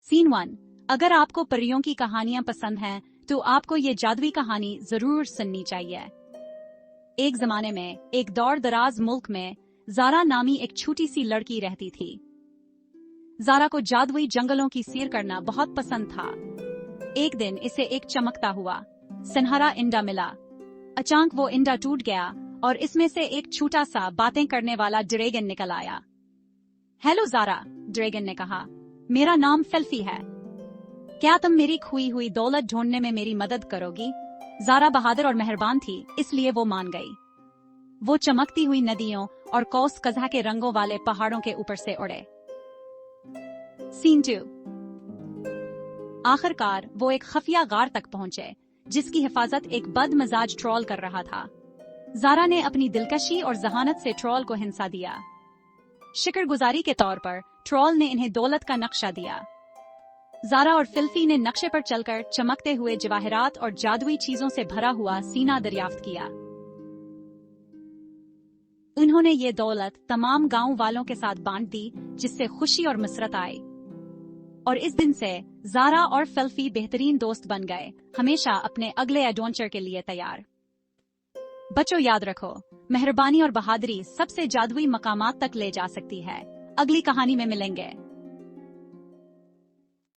Scene 1। अगर आपको परियों की कहानियां पसंद हैं तो आपको ये जादुई कहानी जरूर सुननी चाहिए। एक जमाने में एक दौर दराज मुल्क में ज़ारा नामी एक छोटी सी लड़की रहती थी। ज़ारा को जादुई जंगलों की सैर करना बहुत पसंद था। एक दिन इसे एक चमकता हुआ सुनहरा इंडा मिला। अचानक वो इंडा टूट गया और इसमें से एक छोटा सा बातें करने वाला ड्रैगन निकल आया। हेलो ज़ारा, ड्रैगन ने कहा, मेरा नाम फेल्फी है। क्या तुम मेरी खोई हुई दौलत ढूंढने में मेरी मदद करोगी? ज़ारा बहादुर और मेहरबान थी, इसलिए वो मान गई। वो चमकती हुई नदियों और कौस कज़ा के रंगों वाले पहाड़ों के ऊपर से उड़े। सीन 2। आखिरकार वो एक खफिया गार तक पहुंचे जिसकी हिफाजत एक बदमिजाज ट्रोल कर रहा था। ज़ारा ने अपनी दिलकशी और जहानत से ट्रोल को हिंसा दिया। शुक्रगुजारी के तौर पर ट्रोल ने इन्हें दौलत का नक्शा दिया। ज़ारा और फिल्फी ने नक्शे पर चलकर चमकते हुए जवाहरात और जादुई चीजों से भरा हुआ सीना दरियाफ्त किया। उन्होंने ये दौलत तमाम गांव वालों के साथ बांट दी, जिससे खुशी और मसरत आई। और इस दिन से ज़ारा और फिल्फी बेहतरीन दोस्त बन गए, हमेशा अपने अगले एडवेंचर के लिए तैयार। बच्चों, याद रखो, मेहरबानी और बहादुरी सबसे जादुई मकामात तक ले जा सकती है। अगली कहानी में मिलेंगे।